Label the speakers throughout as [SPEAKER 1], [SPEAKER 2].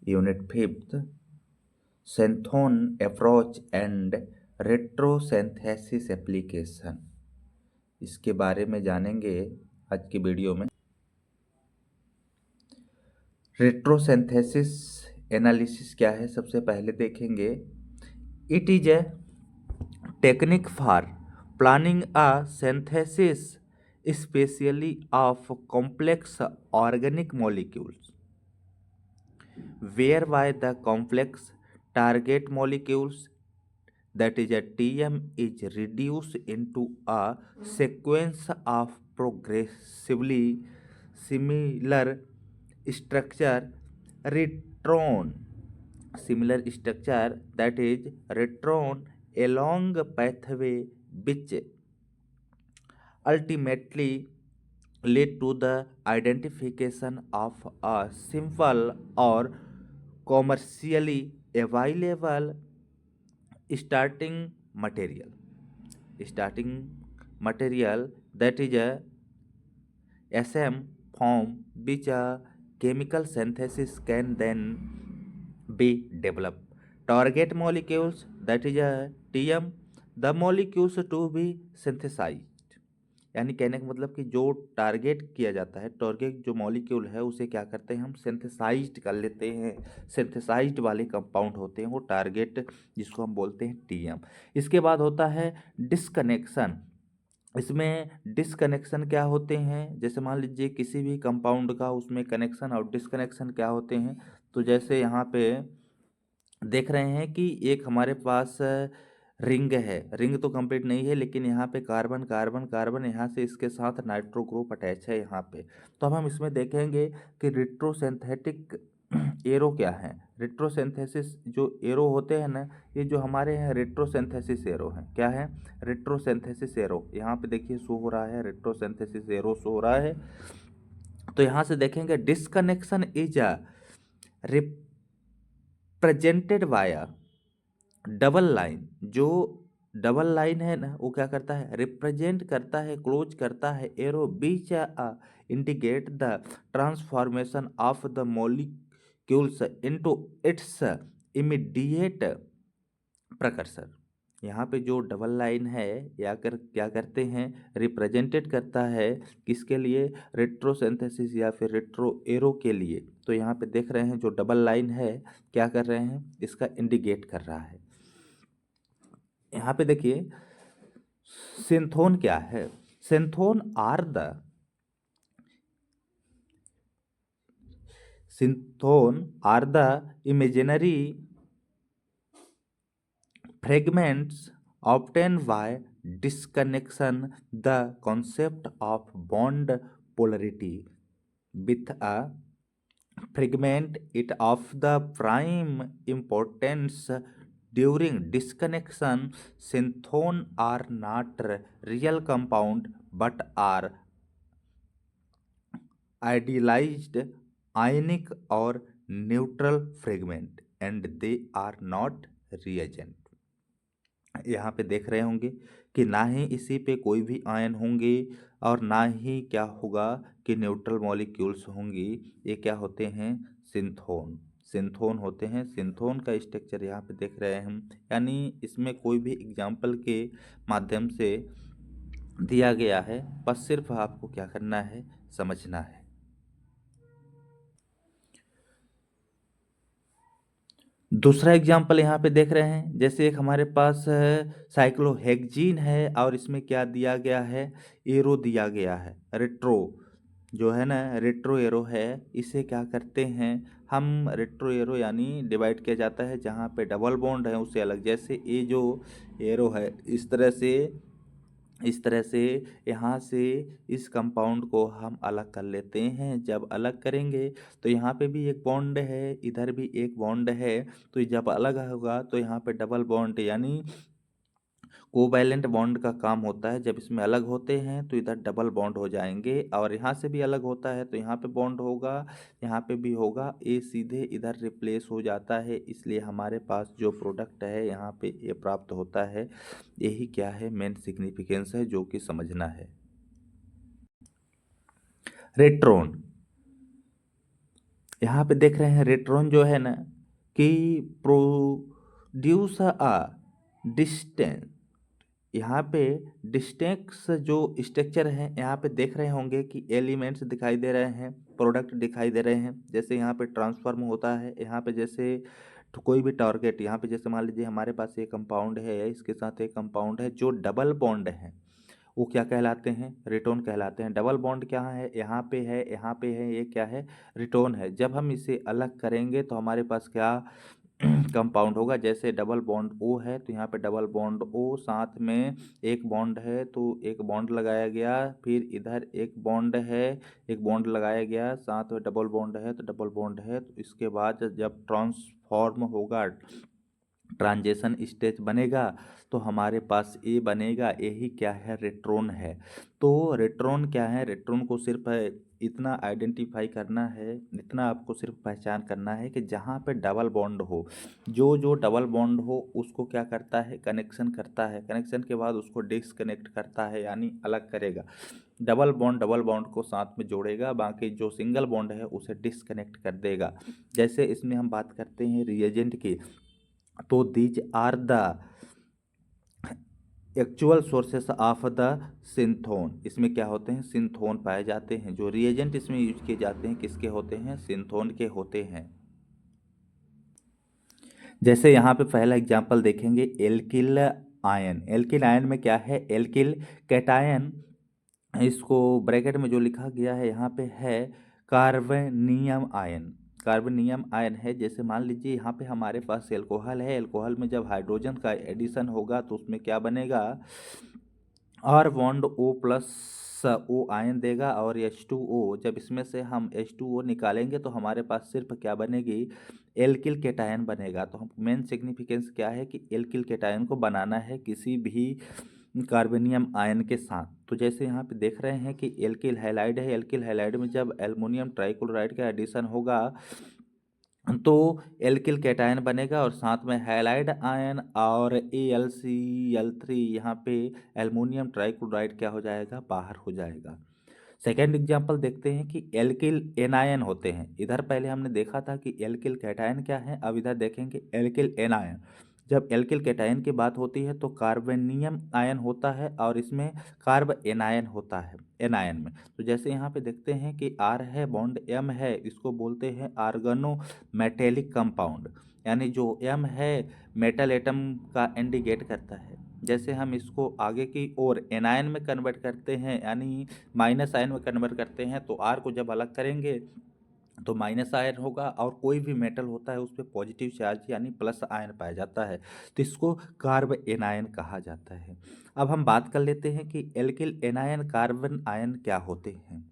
[SPEAKER 1] Unit 5th Synthon approach and retrosynthesis application, इसके बारे में जानेंगे आज की वीडियो में। रेट्रोसिंथेसिस एनालिसिस क्या है, सबसे पहले देखेंगे। It is a technique for planning a synthesis specially of complex organic molecules whereby the complex target molecules, that is a TM, is reduced into a sequence of progressively similar structure return similar structure that is return along pathway which ultimately lead to the identification of a simple or commercially available starting material starting material that is a SM form which a chemical synthesis can then be developed. Target molecules, that is a TM, the molecules to be synthesized, यानी कहने का मतलब कि जो target किया जाता है, target जो मॉलिक्यूल है उसे क्या करते हैं हम सिंथेसाइज्ड कर लेते हैं। सिंथेसाइज्ड वाले कंपाउंड होते हैं वो टारगेट, जिसको हम बोलते हैं टीएम। इसके बाद होता है डिस्कनेक्शन। इसमें डिस्कनेक्शन क्या होते हैं, जैसे मान लीजिए किसी भी कंपाउंड का उसमें कनेक्शन और डिस्कनेक्शन क्या होते हैं। तो जैसे यहाँ पे देख रहे हैं कि एक हमारे पास रिंग है, रिंग तो कंप्लीट नहीं है लेकिन यहाँ पे कार्बन कार्बन कार्बन, यहाँ से इसके साथ नाइट्रो ग्रुप अटैच है यहाँ पे। तो अब हम इसमें देखेंगे कि रेट्रोसिंथेटिक एरो क्या है। रेट्रोसिंथेसिस जो एरो होते हैं ना, ये जो हमारे हैं रेट्रोसिंथेसिस एरो हैं। क्या है? Retrosynthesis arrow. यहाँ पे देखिए शो हो रहा है, रेट्रोसिंथेसिस एरो शो हो रहा है। तो यहाँ से देखेंगे disconnection is a represented by double line. जो डबल लाइन है ना वो क्या करता है, रिप्रेजेंट करता है, क्लोज करता है एरो बीच indicate the transformation of the molecules into its immediate precursor. यहाँ पे जो डबल लाइन है या क्या करते हैं, रिप्रेजेंटेड करता है किसके लिए, रेट्रोसिंथेसिस या फिर रेट्रो एरो के लिए। तो यहाँ पे देख रहे हैं जो डबल लाइन है क्या कर रहे हैं, इसका इंडिकेट कर रहा है। यहाँ पे देखिए सिंथोन क्या है। Synthon are the imaginary fragments obtained by disconnection, the concept of bond polarity with a fragment it of the prime importance during disconnection. Synthon are not real compound but are idealized ionic or neutral fragment and they are not reagent। यहाँ पे देख रहे होंगे कि ना ही इसी पे कोई भी आयन होंगे और ना ही क्या होगा कि न्यूट्रल मॉलिक्यूल्स होंगी। ये क्या होते हैं, सिंथोन। सिंथोन होते हैं। सिंथोन का स्ट्रक्चर यहाँ पे देख रहे हैं हम, यानी इसमें कोई भी एग्जाम्पल के माध्यम से दिया गया है, बस सिर्फ आपको क्या करना है, समझना है। दूसरा एग्जाम्पल यहाँ पे देख रहे हैं, जैसे एक हमारे पास साइक्लोहेक्जीन है और इसमें क्या दिया गया है, एरो दिया गया है। रेट्रो जो है ना, रेट्रो एरो है, इसे क्या करते हैं हम, रेट्रो एरो यानी डिवाइड किया जाता है जहाँ पे डबल बॉन्ड है उसे अलग। जैसे ये जो एरो है इस तरह से यहाँ से इस कंपाउंड को हम अलग कर लेते हैं। जब अलग करेंगे तो यहाँ पे भी एक बॉन्ड है, इधर भी एक बॉन्ड है, तो जब अलग होगा तो यहाँ पे डबल बॉन्ड यानी कोवैलेंट बॉन्ड का काम होता है। जब इसमें अलग होते हैं तो इधर डबल बॉन्ड हो जाएंगे और यहाँ से भी अलग होता है तो यहाँ पे बॉन्ड होगा, यहाँ पे भी होगा, ये सीधे इधर रिप्लेस हो जाता है। इसलिए हमारे पास जो प्रोडक्ट है यहाँ पे ये प्राप्त होता है। यही क्या है, मेन सिग्निफिकेंस है जो कि समझना है। रेट्रोन यहाँ पे देख रहे हैं रेट्रॉन जो है ना कि प्रोड्यूस अ डिस्टेंस, यहाँ पे डिस्टेंस जो स्ट्रक्चर है यहाँ पे देख रहे होंगे कि एलिमेंट्स दिखाई दे रहे हैं, प्रोडक्ट दिखाई दे रहे हैं। जैसे यहाँ पे ट्रांसफॉर्म होता है, यहाँ पे जैसे तो कोई भी टारगेट, यहाँ पे जैसे मान लीजिए हमारे पास एक कंपाउंड है, इसके साथ एक कंपाउंड है जो डबल बॉन्ड है, वो क्या कहलाते हैं? रिटोन कहलाते हैं। डबल बॉन्ड क्या है? यहाँ पे है, यहाँ पे है, ये क्या है? रिटोन है। जब हम इसे अलग करेंगे तो हमारे पास क्या कंपाउंड होगा? जैसे डबल बॉन्ड ओ है तो यहाँ पे डबल बॉन्ड ओ, साथ में एक बॉन्ड है तो एक बॉन्ड लगाया गया, फिर इधर एक बॉन्ड है, एक बॉन्ड लगाया गया, साथ में डबल बॉन्ड है तो डबल बॉन्ड है। तो इसके बाद जब ट्रांसफॉर्म होगा, ट्रांजिशन स्टेज बनेगा, तो हमारे पास ए बनेगा। यही क्या है? रेट्रोन है। तो रेट्रोन क्या है? रेट्रोन को सिर्फ इतना आइडेंटिफाई करना है, इतना आपको सिर्फ पहचान करना है कि जहाँ पे डबल बॉन्ड हो, जो जो डबल बॉन्ड हो उसको क्या करता है? कनेक्शन करता है। कनेक्शन के बाद उसको डिस्कनेक्ट करता है, यानी अलग करेगा। डबल बॉन्ड को साथ में जोड़ेगा, बाकी जो सिंगल बॉन्ड है उसे डिस्कनेक्ट कर देगा। जैसे इसमें हम बात करते हैं रिएजेंट की, तो these are the actual sources of the synthon. इसमें क्या होते हैं? सिंथोन पाए जाते हैं। जो रिएजेंट इसमें यूज किए जाते हैं किसके होते हैं? सिंथोन के होते हैं। जैसे यहाँ पे पहला एग्जांपल देखेंगे, एल्किल आयन। एल्किल आयन में क्या है? एल्किल कैटायन, इसको ब्रैकेट में जो लिखा गया है यहाँ पे है कार्बनियम आयन। कार्बनियम आयन है। जैसे मान लीजिए यहाँ पे हमारे पास एल्कोहल है, एल्कोहल में जब हाइड्रोजन का एडिशन होगा तो उसमें क्या बनेगा? R bond O plus O ion देगा, और H2O। जब इसमें से हम H2O निकालेंगे तो हमारे पास सिर्फ क्या बनेगी? एल्किल केटायन बनेगा। तो हम मेन सिग्निफिकेंस क्या है कि एल्किल केटायन को बनाना है किसी भी कार्बोनियम आयन के साथ। तो जैसे यहाँ पे देख रहे हैं कि एल्किल हैलाइड है, एल्किल हैलाइड में जब एल्युमिनियम ट्राइक्लोराइड का एडिशन होगा तो एल्किल कैटायन बनेगा, और साथ में हैलाइड आयन और AlCl3, यहाँ पे एल्युमिनियम ट्राइक्लोराइड क्या हो जाएगा? बाहर हो जाएगा। सेकेंड एग्जांपल देखते हैं कि एल्किल एनायन होते हैं। इधर पहले हमने देखा था कि एल्किल कैटायन क्या है, अब इधर देखेंगे एल्किल एनायन। जब एल्किल कैटायन की बात होती है तो कार्बोनियम आयन होता है, और इसमें कार्ब एनायन होता है एनायन में। तो जैसे यहाँ पे देखते हैं कि आर है, बॉन्ड एम है, इसको बोलते हैं आर्गनो मेटेलिक कंपाउंड, यानी जो एम है मेटल एटम का इंडिकेट करता है। जैसे हम इसको आगे की ओर एनायन में कन्वर्ट करते हैं, यानी माइनस आयन में कन्वर्ट करते हैं, तो आर को जब अलग करेंगे तो माइनस आयन होगा, और कोई भी मेटल होता है उस पर पॉजिटिव चार्ज यानी प्लस आयन पाया जाता है, तो इसको कार्ब एनायन कहा जाता है। अब हम बात कर लेते हैं कि एल्किल एनायन कार्बन आयन क्या होते हैं।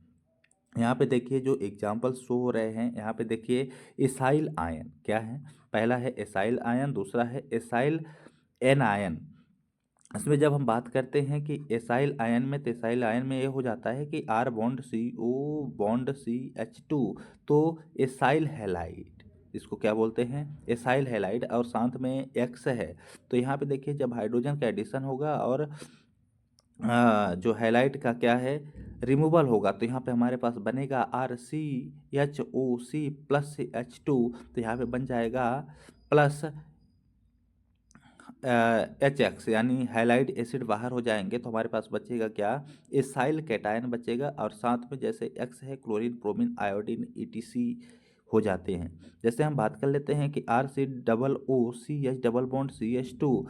[SPEAKER 1] यहाँ पे देखिए जो एग्जाम्पल शो हो रहे हैं, यहाँ पे देखिए एसाइल आयन क्या है? पहला है एसाइल आयन, दूसरा है एसाइल एन आयन। इसमें जब हम बात करते हैं कि एसाइल आयन में, तो एसाइल आयन में ये हो जाता है कि are bond CO bond CH2, तो एसाइल हैलाइड, इसको क्या बोलते हैं? एसाइल हैलाइड, और साथ में X है। तो यहाँ पे देखिए जब हाइड्रोजन का एडिशन होगा और जो हैलाइड का क्या है? रिमूवल होगा, तो यहाँ पे हमारे पास बनेगा RCHOC प्लस H2, तो यहाँ पे बन जाएगा प्लस HX, यानी हैलाइड एसिड बाहर हो जाएंगे, तो हमारे पास बचेगा क्या? एसाइल कैटायन बचेगा, और साथ में जैसे X है क्लोरीन ब्रोमीन आयोडीन ETC हो जाते हैं। जैसे हम बात कर लेते हैं कि RCOOCH डबल बॉन्ड CH2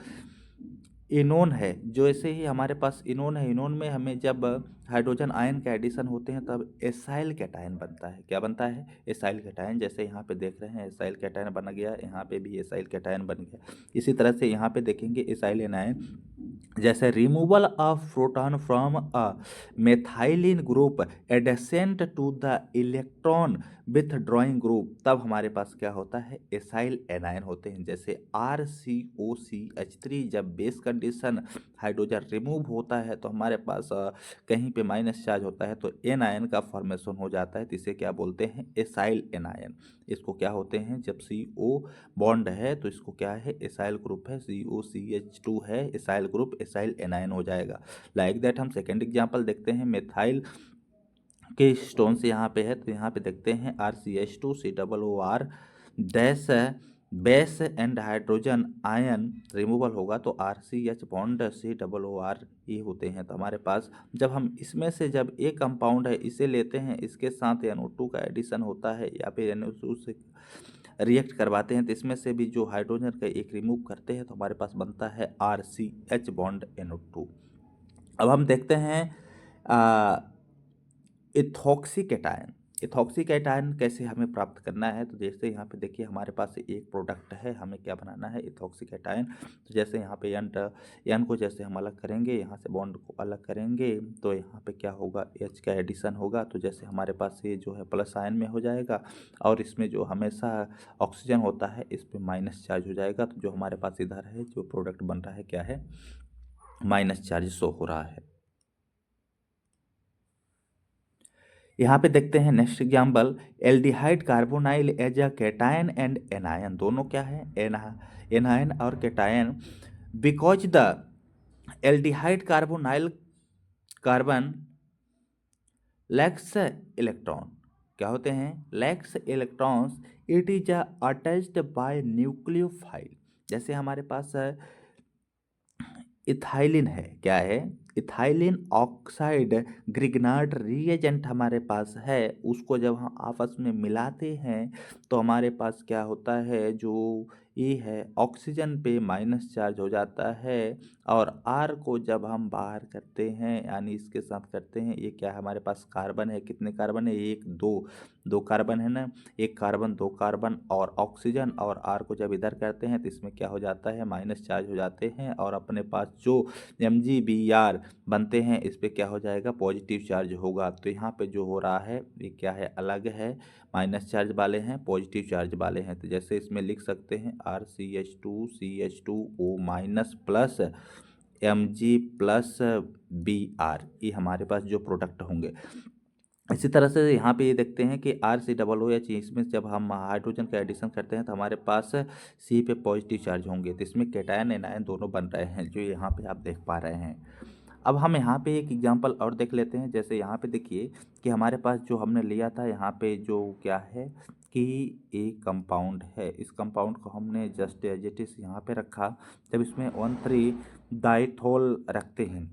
[SPEAKER 1] इनोन है। जो ऐसे ही हमारे पास इनोन है, इनोन में हमें जब हाइड्रोजन आयन के एडिशन होते हैं तब एसाइल कैटायन बनता है। क्या बनता है? Acyl cation. जैसे यहाँ पे देख रहे हैं एसाइल कैटायन बन गया, यहाँ पे भी एसाइल कैटायन बन गया। इसी तरह से यहाँ पे देखेंगे एसाइल एनायन, जैसे removal of proton from a methylene group adjacent to the electron withdrawing group, तब हमारे पास क्या होता है? एसाइल एनायन होते हैं। जैसे RCOCH3 जब बेस कंडीशन हाइड्रोजन रिमूव होता है तो हमारे पास कहीं पे माइनस चार्ज होता है, तो एन आयन का फॉर्मेशन हो जाता है, तो इसे क्या बोलते हैं? Acyl anion. इसको क्या होते हैं? जब CO बॉन्ड है तो इसको क्या है? एसाइल ग्रुप है, COCH2 है, एसाइल ग्रुप एसाइल एनायन हो जाएगा। लाइक दैट हम सेकेंड एग्जाम्पल देखते हैं, मेथाइल के स्टोन्स यहाँ पे है, तो यहाँ पे देखते हैं RCH2 COOR dash base and hydrogen ion removal होगा तो RCH बॉन्ड COOR ये होते हैं। तो हमारे पास जब हम इसमें से जब एक कंपाउंड है इसे लेते हैं, इसके साथ NO2 का एडिशन होता है या फिर NO2 से रिएक्ट करवाते हैं, तो इसमें से भी जो हाइड्रोजन का एक रिमूव करते हैं तो हमारे पास बनता है RCH बॉन्ड NO2। अब हम देखते हैं इथॉक्सी कैटायन। इथॉक्सी कैटायन कैसे हमें प्राप्त करना है, तो जैसे यहाँ पे देखिए हमारे पास एक प्रोडक्ट है, हमें क्या बनाना है इथॉक्सी कैटायन। तो जैसे यहाँ पे एन को जैसे हम अलग करेंगे, यहाँ से बॉन्ड को अलग करेंगे तो यहाँ पे क्या होगा, एच का एडिशन होगा। तो जैसे हमारे पास ये जो है प्लस आयन में हो जाएगा और इसमें जो हमेशा ऑक्सीजन होता है इस पर माइनस चार्ज हो जाएगा। तो जो हमारे पास इधर है जो प्रोडक्ट बन रहा है क्या है, माइनस चार्ज शो हो रहा है। यहाँ पे देखते हैं next example, aldehyde carbonyl as a cation and anion. दोनों क्या है, एनायन और cation. Because the aldehyde carbonyl carbon lacks electron, क्या होते हैं, lacks electrons, it is attached by nucleophile. जैसे हमारे पास इथाइलिन है, क्या है, इथाइलिन ऑक्साइड ग्रिग्नार्ड रिएजेंट हमारे पास है। उसको जब हम आपस में मिलाते हैं तो हमारे पास क्या होता है, जो ये है ऑक्सीजन पे माइनस चार्ज हो जाता है और आर को जब हम बाहर करते हैं यानी इसके साथ करते हैं, ये क्या है हमारे पास कार्बन है, कितने कार्बन है, एक दो, दो कार्बन है ना, एक कार्बन दो कार्बन और ऑक्सीजन, और आर को जब इधर करते हैं तो इसमें क्या हो जाता है, माइनस चार्ज हो जाते हैं और अपने पास जो MgBr बनते हैं इस पे क्या हो जाएगा, पॉजिटिव चार्ज होगा। तो यहाँ पे जो हो रहा है ये क्या है, अलग है, माइनस चार्ज वाले हैं, पॉजिटिव चार्ज वाले हैं। तो जैसे इसमें लिख सकते हैं RCH2CH2O minus plus Mg plus Br, ये हमारे पास जो प्रोडक्ट होंगे। इसी तरह से यहाँ पे ये देखते हैं कि RCOOH, इसमें जब हम हाइड्रोजन का एडिशन करते हैं तो हमारे पास सी पे पॉजिटिव चार्ज होंगे, तो इसमें कैटायन एनायन दोनों बन रहे हैं जो यहाँ पे आप देख पा रहे हैं। अब हम यहाँ पे एक एग्जांपल और देख लेते हैं। जैसे यहाँ पे देखिए कि हमारे पास जो हमने लिया था यहाँ पे जो क्या है कि एक कंपाउंड है, इस कंपाउंड को हमने जस्ट एज इट इज यहाँ पे रखा। जब इसमें 1,3 डाइथोल रखते हैं,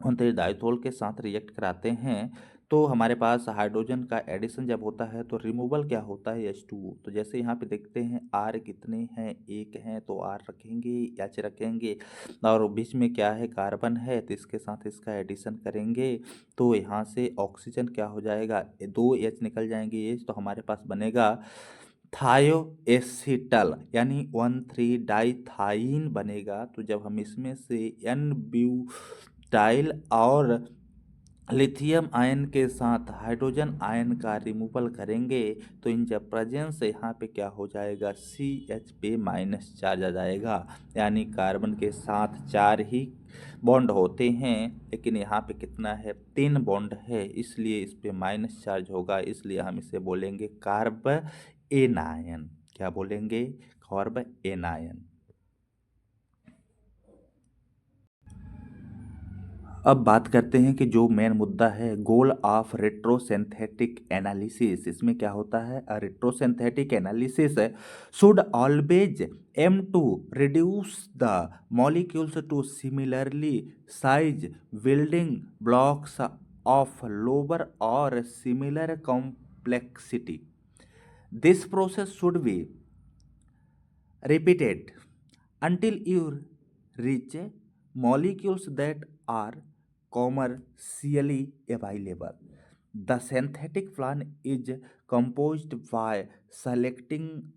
[SPEAKER 1] 1,3 डाइथोल के साथ रिएक्ट कराते हैं तो हमारे पास हाइड्रोजन का एडिशन जब होता है तो रिमूवल क्या होता है, H2O। तो जैसे यहाँ पे देखते हैं R कितने हैं, एक हैं तो R रखेंगे, H रखेंगे और बीच में क्या है, कार्बन है, तो इसके साथ इसका एडिशन करेंगे तो यहाँ से ऑक्सीजन क्या हो जाएगा, दो H निकल जाएंगे H, तो हमारे पास बनेगा थायो एसिटल यानी 1,3 डाइथाइन बनेगा। तो जब हम इसमें से N ब्यूटाइल और लिथियम आयन के साथ हाइड्रोजन आयन का रिमूवल करेंगे तो इन जब प्रेजेंस यहाँ पे क्या हो जाएगा, CH पे माइनस चार्ज आ जाएगा, यानी कार्बन के साथ 4 ही बॉन्ड होते हैं लेकिन यहाँ पे कितना है, 3 बॉन्ड है, इसलिए इस पे माइनस चार्ज होगा, इसलिए हम इसे बोलेंगे कार्ब एनायन। क्या बोलेंगे, कार्ब एनायन। अब बात करते हैं कि जो मेन मुद्दा है, गोल ऑफ रेट्रोसिंथेटिक एनालिसिस। इसमें क्या होता है, retrosynthetic analysis should always aim to reduce the molecules to similarly size building blocks of lower और similar complexity. This process should be repeated until you reach molecules that are commercially available. The synthetic plan is composed by selecting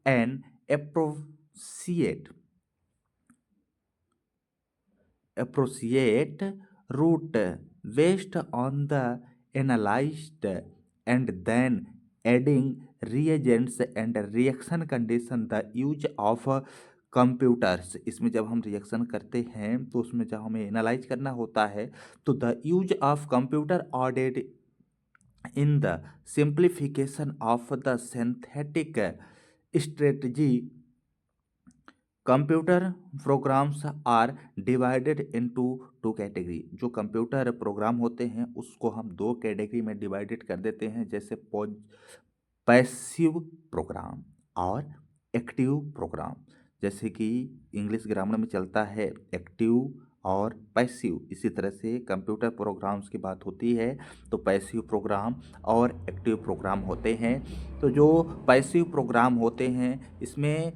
[SPEAKER 1] an appropriate route based on the analyzed and then adding reagents and reaction condition। The use of computers, इसमें जब हम reaction करते हैं तो उसमें जब हमें analyse करना होता है तो the use of computer aided in the simplification of the synthetic strategy computer programs are divided into two category. जो कंप्यूटर प्रोग्राम होते हैं उसको हम दो कैटेगरी में डिवाइडेड कर देते हैं, जैसे पैसिव प्रोग्राम और एक्टिव प्रोग्राम। जैसे कि इंग्लिश ग्रामर में चलता है एक्टिव और पैसिव, इसी तरह से कंप्यूटर प्रोग्राम्स की बात होती है तो पैसिव प्रोग्राम और एक्टिव प्रोग्राम होते हैं। तो जो पैसिव प्रोग्राम होते हैं इसमें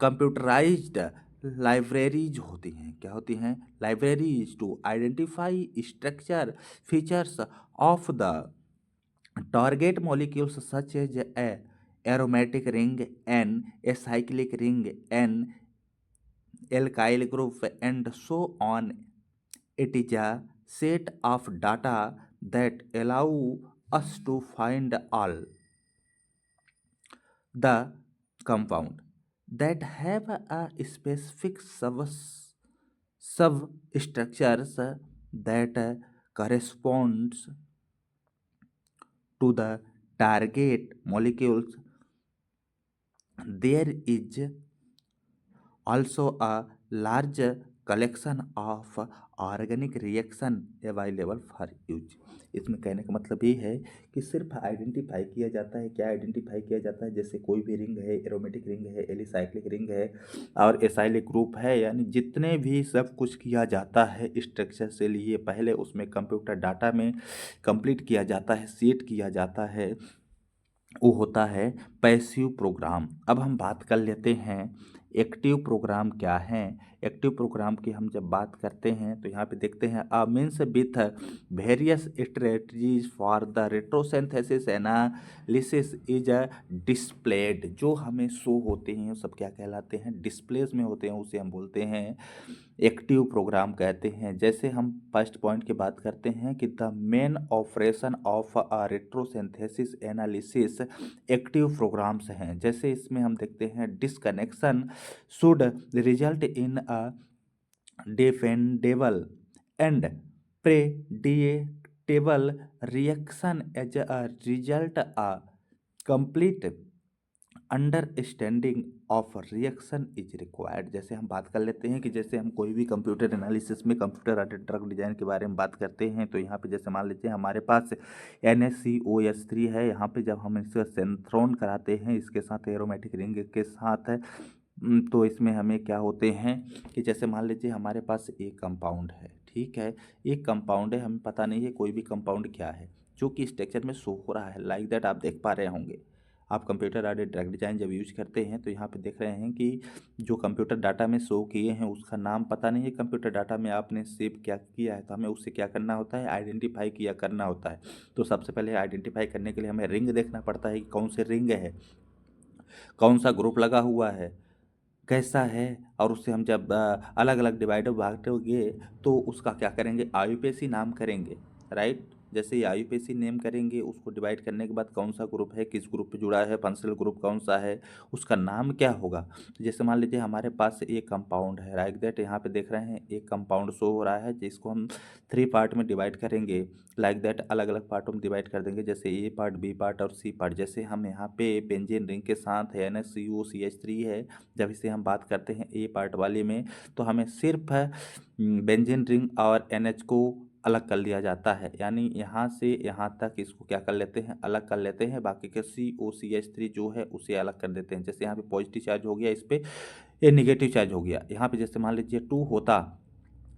[SPEAKER 1] कंप्यूटराइज्ड लाइब्रेरीज होती हैं। क्या होती हैं? Libraries to identify structure features of the target molecules such as a aromatic ring, an acyclic ring, an alkyl group, and so on. It is a set of data that allow us to find all the compound that have a specific substructures that corresponds to the target molecules. There is also a large collection of organic reaction available for use. इसमें कहने का मतलब ये है कि सिर्फ identify किया जाता है। क्या आइडेंटिफाई किया जाता है? जैसे कोई भी रिंग है, एरोमेटिक रिंग है, एलिसाइक्लिक रिंग है और एसाइलिक ग्रुप है, यानी जितने भी सब कुछ किया जाता है स्ट्रक्चर से लिए पहले उसमें कंप्यूटर डाटा में कंप्लीट किया जाता है, सेट किया जाता है, वो होता है पैसिव प्रोग्राम। अब हम बात कर लेते हैं एक्टिव प्रोग्राम क्या है। एक्टिव प्रोग्राम की हम जब बात करते हैं तो यहाँ पे देखते हैं a means with various strategies for the retrosynthesis analysis is a displayed. जो हमें शो होते हैं वो सब क्या कहलाते हैं? डिस्प्लेस में होते हैं, उसे हम बोलते हैं एक्टिव प्रोग्राम कहते हैं। जैसे हम फर्स्ट पॉइंट की बात करते हैं कि the main operation of a retrosynthesis analysis active programs हैं। जैसे इसमें हम देखते हैं disconnection should result in a defendable and predictable reaction as a result a complete understanding of reaction is required. जैसे हम बात कर लेते हैं कि जैसे हम कोई भी कंप्यूटर एनालिसिस में कंप्यूटर एडेड ड्रग डिजाइन के बारे में बात करते हैं तो यहाँ पे जैसे मान लीजिए हमारे पास NaCOH3 है। यहाँ पे जब हम इसका सिंथ्रोन कराते हैं इसके साथ एरोमेटिक रिंग के साथ तो इसमें हमें क्या होते हैं कि जैसे मान लीजिए हमारे पास एक कंपाउंड है, ठीक है, एक कंपाउंड है, हमें पता नहीं है कोई भी कंपाउंड क्या है जो कि स्ट्रक्चर में शो हो रहा है। लाइक दैट आप देख पा रहे होंगे। आप कंप्यूटर एडेड ड्रग डिजाइन जब यूज करते हैं तो यहाँ पे देख रहे हैं कि जो कंप्यूटर डाटा में शो किए हैं उसका नाम पता नहीं है, कंप्यूटर डाटा में आपने सेव क्या किया है, तो हमें उससे क्या करना होता है? आइडेंटिफाई किया करना होता है। तो सबसे पहले आइडेंटिफाई करने के लिए हमें रिंग देखना पड़ता है कि कौन से रिंग है, कौन सा ग्रुप लगा हुआ है, कैसा है, और उससे हम जब अलग अलग डिवाइडर बांटेंगे तो उसका क्या करेंगे? आईयूपीएसी नाम करेंगे, राइट। जैसे ही आईयूपीएसी नेम करेंगे उसको डिवाइड करने के बाद कौन सा ग्रुप है, किस ग्रुप पे जुड़ा है, फंक्शनल ग्रुप कौन सा है, उसका नाम क्या होगा। तो जैसे मान लीजिए हमारे पास एक कंपाउंड है, लाइक दैट यहाँ पे देख रहे हैं एक कंपाउंड शो हो रहा है जिसको हम 3 पार्ट में डिवाइड करेंगे। लाइक दैट अलग अलग पार्टों में डिवाइड कर देंगे, जैसे ए पार्ट, बी पार्ट और सी पार्ट। जैसे हम यहाँ पे बेंजीन रिंग के साथ है NaCOCH3 है, जब इसे हम बात करते हैं ए पार्ट वाले में तो हमें सिर्फ बेंजीन रिंग और NH को अलग कर लिया जाता है, यानी यहाँ से यहाँ तक इसको क्या कर लेते हैं? अलग कर लेते हैं। बाकी के COCH3 जो है उसे अलग कर देते हैं। जैसे यहाँ पे पॉजिटिव चार्ज हो गया, इस पे ये निगेटिव चार्ज हो गया। यहाँ पे जैसे मान लीजिए 2 होता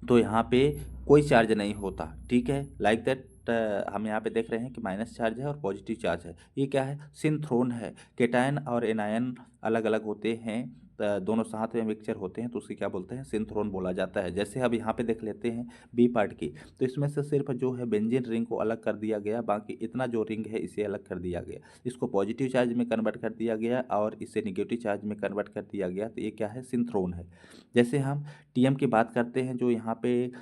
[SPEAKER 1] तो यहाँ पे कोई चार्ज नहीं होता, ठीक है। लाइक दैट हम यहाँ पे देख रहे हैं कि माइनस चार्ज है और पॉजिटिव चार्ज है। ये क्या है? सिंथ्रोन है। केटायन और एनायन अलग अलग होते हैं, दोनों साथ में मिक्सचर होते हैं तो उसकी क्या बोलते हैं? सिंथ्रोन बोला जाता है। जैसे अब यहाँ पे देख लेते हैं बी पार्ट की, तो इसमें से सिर्फ जो है बेंजीन रिंग को अलग कर दिया गया, बाकी इतना जो रिंग है इसे अलग कर दिया गया, इसको पॉजिटिव चार्ज में कन्वर्ट कर दिया गया और इसे निगेटिव चार्ज में कन्वर्ट कर दिया गया। तो ये क्या है? सिंथ्रोन है। जैसे हम TM की बात करते हैं, जो यहाँ पे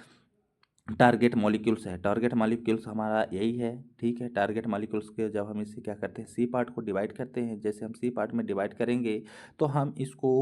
[SPEAKER 1] टारगेट मॉलिक्यूल्स है, टारगेट मॉलिक्यूल्स हमारा यही है, ठीक है। टारगेट मॉलिक्यूल्स के जब हम इसे क्या करते हैं? सी पार्ट को डिवाइड करते हैं। जैसे हम सी पार्ट में डिवाइड करेंगे तो हम इसको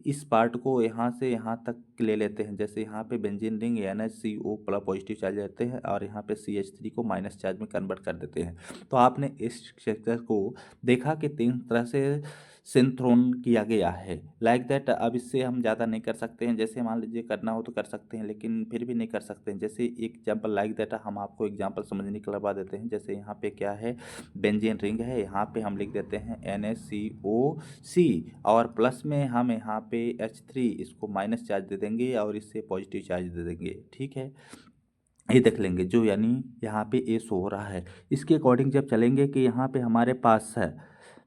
[SPEAKER 1] इस पार्ट को यहाँ से यहाँ तक ले लेते हैं। जैसे यहाँ पे benzene ring NaCO plus positive charge लेते हैं और यहाँ पे CH3 को माइनस चार्ज में कन्वर्ट कर देते हैं। तो आपने इस स्ट्रक्चर को देखा कि 3 तरह से सिंथ्रोन किया गया है। लाइक दैट अब इससे हम ज़्यादा नहीं कर सकते हैं, जैसे मान लीजिए करना हो तो कर सकते हैं, लेकिन फिर भी नहीं कर सकते हैं। जैसे एक एग्जाम्पल लाइक दैट हम आपको एग्जाम्पल समझने के लगवा देते हैं। जैसे यहाँ पे क्या है, बेंजीन रिंग है, यहाँ पे हम लिख देते हैं NaCO, और प्लस में हम यहाँ पे H3 इसको माइनस चार्ज दे देंगे और इससे पॉजिटिव चार्ज दे देंगे। ठीक है, ये देख लेंगे जो यानी यहाँ पे ए शो हो रहा है। इसके अकॉर्डिंग जब चलेंगे कि यहाँ पे हमारे पास है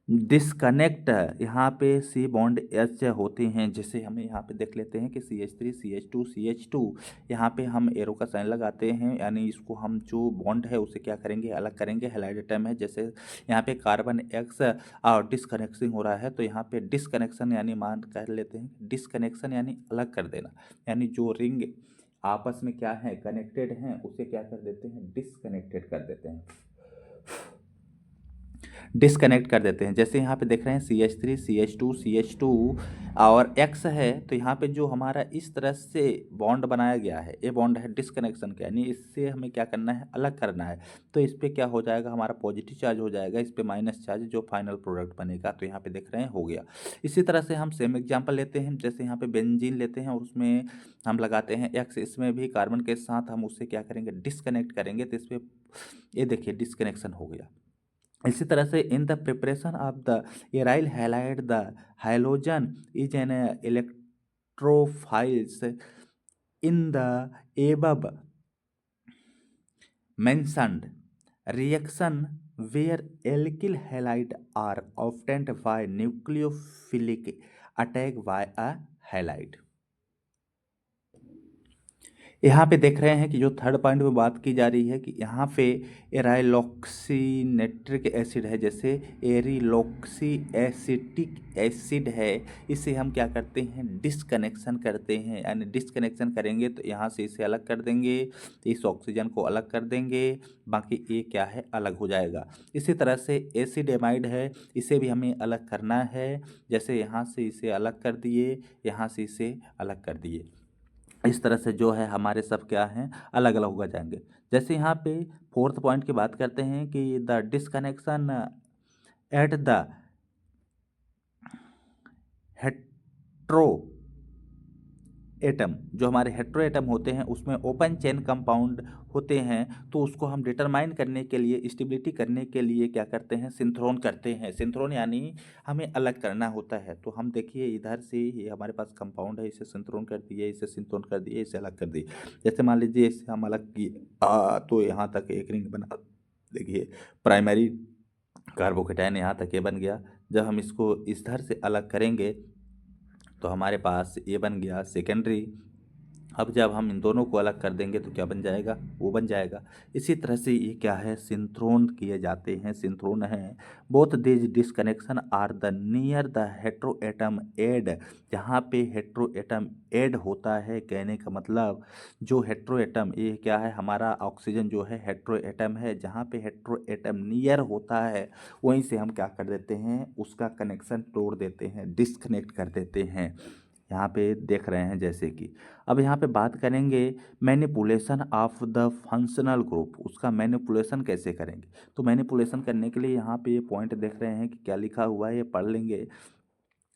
[SPEAKER 1] डिसकनेक्ट, यहाँ पे सी बॉन्ड एच होते हैं। जैसे हमें यहाँ पे देख लेते हैं कि CH3 CH2 CH2, यहाँ पे हम एरो का साइन लगाते हैं, यानी इसको हम जो बॉन्ड है उसे क्या करेंगे, अलग करेंगे। हैलाइड एटम है, जैसे यहाँ पे कार्बन X और डिसकनेक्शन हो रहा है, तो यहाँ पे डिसकनेक्शन यानी मान कह लेते हैं डिसकनेक्शन यानी अलग कर देना, यानी जो रिंग आपस में क्या है कनेक्टेड हैं उसे क्या कर देते हैं, डिसकनेक्टेड कर देते हैं, डिसकनेक्ट कर देते हैं। जैसे यहाँ पे देख रहे हैं CH3 CH2 CH2 और X है, तो यहाँ पे जो हमारा इस तरह से बॉन्ड बनाया गया है, ये बॉन्ड है डिसकनेक्शन का, यानी इससे हमें क्या करना है, अलग करना है। तो इस पर क्या हो जाएगा, हमारा पॉजिटिव चार्ज हो जाएगा, इस पर माइनस चार्ज, जो फाइनल प्रोडक्ट बनेगा। तो यहाँ पे देख रहे हैं हो गया। इसी तरह से हम सेम एग्जाम्पल लेते हैं, जैसे यहाँ पे बेंजीन लेते हैं और उसमें हम लगाते हैं X, इसमें भी कार्बन के साथ हम उससे क्या करेंगे, डिसकनेक्ट करेंगे, तो इस पर ये देखिए डिसकनेक्शन हो गया। इसी तरह से in the preparation of the aryl halide the halogen is an electrophiles in the above mentioned reaction where alkyl halide are obtained by nucleophilic attack by a halide। यहाँ पे देख रहे हैं कि जो थर्ड पॉइंट में बात की जा रही है कि यहाँ पे एराइलॉक्सीनेट्रिक एसिड है, जैसे एरिलॉक्सी एसिटिक एसिड है, इसे हम क्या करते हैं, डिसकनेक्शन करते हैं, यानी डिसकनेक्शन करेंगे तो यहाँ से इसे अलग कर देंगे, इस ऑक्सीजन को अलग कर देंगे, बाकी ये क्या है, अलग हो जाएगा। इसी तरह से एसिड एमाइड है, इसे भी हमें अलग करना है, जैसे यहाँ से इसे अलग कर दिए, यहाँ से इसे अलग कर दिए। इस तरह से जो है हमारे सब क्या हैं, अलग अलग हो जाएंगे। जैसे यहाँ पे फोर्थ पॉइंट की बात करते हैं कि the disconnection at the hetero atom, जो हमारे हेट्रो एटम होते हैं उसमें ओपन चेन कंपाउंड होते हैं, तो उसको हम डिटरमाइन करने के लिए, स्टेबिलिटी करने के लिए क्या करते हैं, सिंथ्रोन करते हैं। सिंथ्रोन यानी हमें अलग करना होता है। तो हम देखिए इधर से ये हमारे पास कंपाउंड है, इसे सिंथ्रोन कर दिए, इसे सिंथ्रोन कर दिए, इसे अलग कर दिए। जैसे मान लीजिए इसे हम अलग किए तो यहाँ तक एक रिंग बना, देखिए प्राइमरी कार्बोकेटाइन यहाँ तक ये बन गया। जब हम इसको इस धर से अलग करेंगे तो हमारे पास ये बन गया सेकेंडरी। अब जब हम इन दोनों को अलग कर देंगे तो क्या बन जाएगा, वो बन जाएगा। इसी तरह से ये क्या है, सिंथ्रोन किए जाते हैं, सिंथ्रोन है। Both this disconnection are the near the hetero atom add, जहाँ पे हेट्रो एटम एड होता है, कहने का मतलब जो हेट्रो एटम, ये क्या है, हमारा ऑक्सीजन जो है हेट्रो एटम है, जहाँ पे हेट्रो एटम नियर होता है वहीं से हम क्या कर देते हैं, उसका कनेक्शन तोड़ देते हैं, डिसकनेक्ट कर देते हैं। यहाँ पे देख रहे हैं जैसे कि अब यहाँ पे बात करेंगे manipulation of the functional group, उसका मैनिपुलेशन कैसे करेंगे। तो मैनिपुलेशन करने के लिए यहाँ पे ये पॉइंट देख रहे हैं कि क्या लिखा हुआ है, ये पढ़ लेंगे।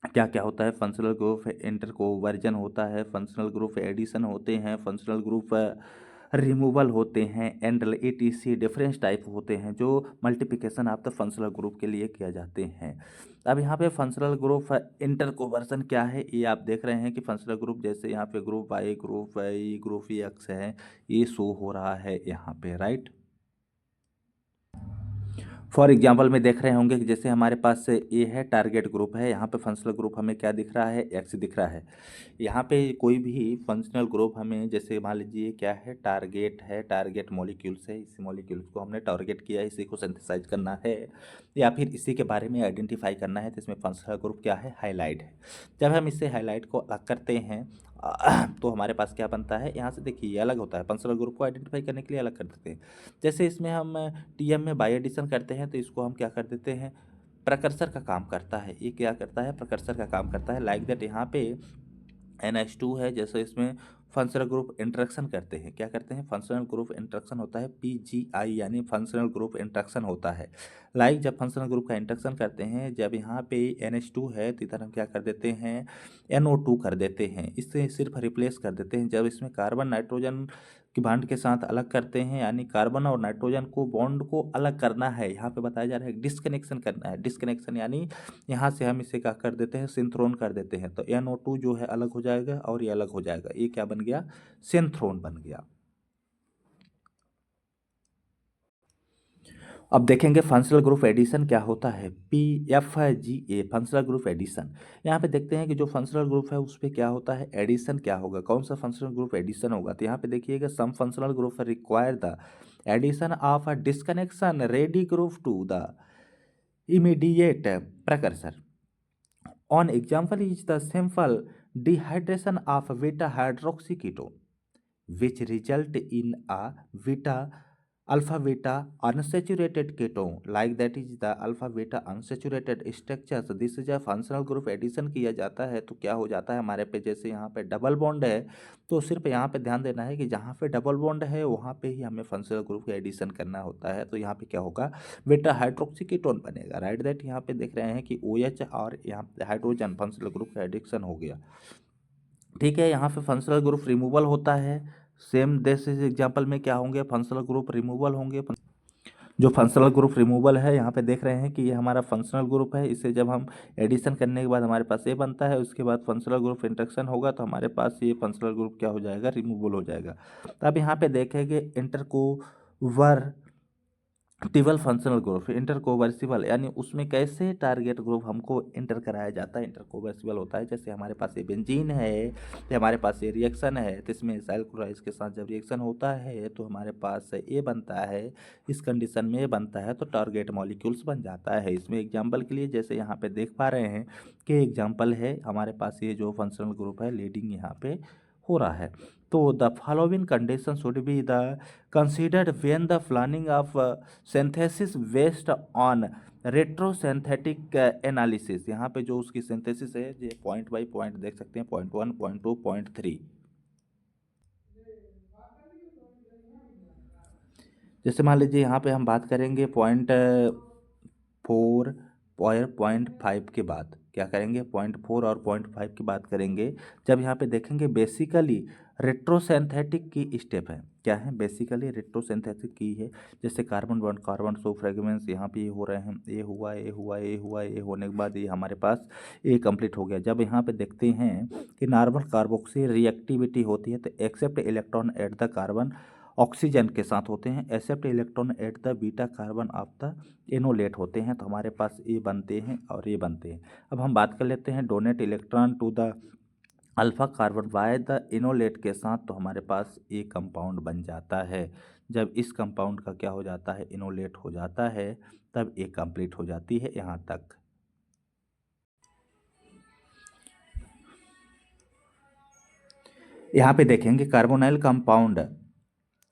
[SPEAKER 1] क्या क्या होता है, फंक्शनल ग्रुप इंटर कोवर्जन होता है, फंक्शनल ग्रुप एडिशन होते हैं, फंक्शनल ग्रुप रिमूवल होते हैं, एंड ETC डिफरेंस टाइप होते हैं, जो multiplication of the functional group के लिए किया जाते हैं। अब यहाँ पे फंक्शनल ग्रुप इंटर कोवर्जन क्या है, ये आप देख रहे हैं कि फंक्शनल ग्रुप जैसे यहाँ पे group Y, group Y, group X है, ये शो हो रहा है यहाँ पे, राइट। फॉर एग्जाम्पल में देख रहे होंगे कि जैसे हमारे पास ये है टारगेट ग्रुप है, यहाँ पे फंक्शनल ग्रुप हमें क्या दिख रहा है, एक्स दिख रहा है। यहाँ पे कोई भी फंक्शनल ग्रुप हमें, जैसे मान लीजिए क्या है, टारगेट है, टारगेट मॉलिक्यूल्स है, इसी मॉलिक्यूल्स को हमने टारगेट किया है, इसी को सिंथेसाइज करना है या फिर इसी के बारे में आइडेंटिफाई करना है, तो इसमें फंक्शनल ग्रुप क्या है, हाईलाइट है। जब हम इससे हाईलाइट को अलग करते हैं तो हमारे पास क्या बनता है, यहाँ से देखिए ये अलग होता है, फंक्शनल ग्रुप को आइडेंटिफाई करने के लिए अलग कर देते हैं। जैसे इसमें हम TM में बाई एडिशन करते हैं, तो इसको हम क्या कर देते हैं, प्रकर्सर का काम करता है, ये क्या करता है, प्रकर्सर का काम करता है। लाइक दैट यहाँ पे NH2 है, जैसे इसमें फंक्शनल ग्रुप इंटरेक्शन करते हैं। क्या करते हैं? फंक्शनल ग्रुप इंटरेक्शन होता है, PGI यानी फंक्शनल ग्रुप इंटरेक्शन होता है। लाइक जब फंक्शनल ग्रुप का इंटरेक्शन करते हैं, जब यहाँ पे NH2 है तो इधर हम क्या कर देते हैं, NO2 कर देते हैं, इससे सिर्फ रिप्लेस कर देते हैं। जब इसमें कार्बन नाइट्रोजन की बॉन्ड के साथ अलग करते हैं, यानी कार्बन और नाइट्रोजन को बॉन्ड को अलग करना है, यहाँ पे बताया जा रहा है डिस्कनेक्शन करना है। डिस्कनेक्शन यानी यहाँ से हम इसे क्या कर देते हैं, सिंथ्रोन कर देते हैं, तो NO2 जो है अलग हो जाएगा और ये अलग हो जाएगा, ये क्या बन गया, सिंथ्रोन बन गया। अब देखेंगे फंक्शनल ग्रुप एडिशन क्या होता है, PFGA फंक्शनल ग्रुप एडिशन। यहाँ पे देखते हैं कि जो फंक्शनल ग्रुप है उस पर क्या होता है, एडिशन क्या होगा, कौन सा फंक्शनल ग्रुप एडिशन होगा। तो यहाँ पे देखिएगा, some functional group require the addition of a disconnection ready group to the immediate precursor. One example is the simple dehydration of beta hydroxy ketone, which result in a beta alpha beta unsaturated ketone, like that is the alpha beta unsaturated structures. This is a functional group addition किया जाता है तो क्या हो जाता है हमारे पे, जैसे यहाँ पे डबल बॉन्ड है तो सिर्फ यहाँ पे ध्यान देना है कि जहाँ पे डबल बॉन्ड है वहाँ पे ही हमें फंक्शनल ग्रुप का एडिशन करना होता है। तो यहाँ पे क्या होगा, बेटा हाइड्रोक्सी कीटोन बनेगा, राइट। दैट यहाँ पे देख रहे हैं कि OH और यहाँ पे हाइड्रोजन फंक्शनल ग्रुप का एडिशन हो गया, ठीक है। यहाँ पे फंक्शनल ग्रुप रिमूवल होता है, सेम दिस इज एग्जाम्पल में क्या होंगे, फंक्शनल ग्रुप रिमूवल होंगे। जो फंक्शनल ग्रुप रिमूवल है, यहाँ पे देख रहे हैं कि ये हमारा फंक्शनल ग्रुप है, इसे जब हम एडिशन करने के बाद हमारे पास ये बनता है, उसके बाद फंक्शनल ग्रुप इंटरेक्शन होगा तो हमारे पास ये फंक्शनल ग्रुप क्या हो जाएगा, रिमूवल हो जाएगा। तो अब यहाँ पे देखेंगे इंटरकोवर टिवल फंक्शनल ग्रुप, इंटरकोवर्सिबल यानी उसमें कैसे टारगेट ग्रुप हमको इंटर कराया जाता है, इंटरकोवर्सिबल होता है। जैसे हमारे पास ये बेंजीन है तो हमारे पास ये रिएक्शन है, तो इसमें इसाइल क्लोराइड के साथ जब रिएक्शन होता है तो हमारे पास ये बनता है, इस कंडीशन में ये बनता है तो टारगेट मॉलिक्यूल्स बन जाता है। इसमें एग्जाम्पल के लिए जैसे यहाँ पे देख पा रहे हैं कि एग्जाम्पल है हमारे पास ये जो फंक्शनल ग्रुप है लीडिंग यहाँ पे हो रहा है। तो the following condition should be the considered when the planning of synthesis based on retrosynthetic analysis. यहाँ पे जो उसकी सिंथेसिस है ये पॉइंट बाई पॉइंट देख सकते हैं, पॉइंट 1, पॉइंट 2, पॉइंट 3। जैसे मान लीजिए यहाँ पे हम बात करेंगे पॉइंट 4 और पॉइंट 5 के बाद क्या करेंगे, पॉइंट 4 और पॉइंट 5 की बात करेंगे। जब यहाँ पे देखेंगे बेसिकली रेट्रोसिंथेटिक की स्टेप है, क्या है, बेसिकली रेट्रोसिंथेटिक की है। जैसे carbon bond carbon so fragments यहाँ पे ये हो रहे हैं, ये हुआ ये हुआ ये हुआ, ये होने के बाद ये हमारे पास ये कंप्लीट हो गया। जब यहाँ पे देखते हैं कि नॉर्मल कार्बोक्सी रिएक्टिविटी होती है तो accept electron at the carbon oxygen के साथ होते हैं, accept electron at the beta carbon of the enolate होते हैं, तो हमारे पास ये बनते हैं और ये बनते हैं। अब हम बात कर लेते हैं donate electron to the alpha carbon by the enolate के साथ, तो हमारे पास ये कंपाउंड बन जाता है। जब इस कंपाउंड का क्या हो जाता है, इनोलेट हो जाता है, तब ये कंप्लीट हो जाती है यहाँ तक। यहाँ पे देखेंगे carbonyl compound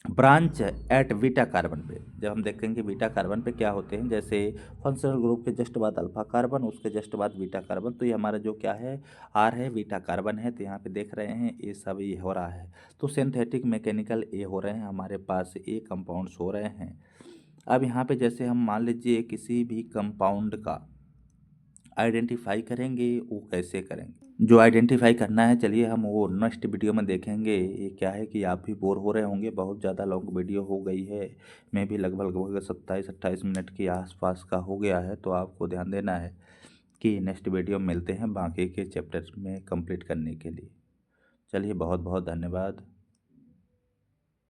[SPEAKER 1] branch at beta carbon पे, जब हम देखेंगे बीटा कार्बन पे क्या होते हैं, जैसे फंक्शनल ग्रुप के जस्ट बाद अल्फा कार्बन, उसके जस्ट बाद बीटा कार्बन, तो ये हमारा जो क्या है आर है, बीटा कार्बन है। तो यहाँ पे देख रहे हैं ये सब ये हो रहा है, तो सिंथेटिक मैकेनिकल ये हो रहे हैं, हमारे पास ये कंपाउंड्स हो रहे हैं। अब यहाँ पे जैसे हम मान लीजिए किसी भी कंपाउंड का आइडेंटिफाई करेंगे, वो कैसे करेंगे, जो आइडेंटिफाई करना है चलिए हम वो नेक्स्ट वीडियो में देखेंगे। ये क्या है कि आप भी बोर हो रहे होंगे, बहुत ज़्यादा लॉन्ग वीडियो हो गई है, मैं भी लगभग 27-28 मिनट के आसपास का हो गया है, तो आपको ध्यान देना है कि नेक्स्ट वीडियो में मिलते हैं बाकी के चैप्टर्स में कंप्लीट करने के लिए। चलिए बहुत बहुत धन्यवाद।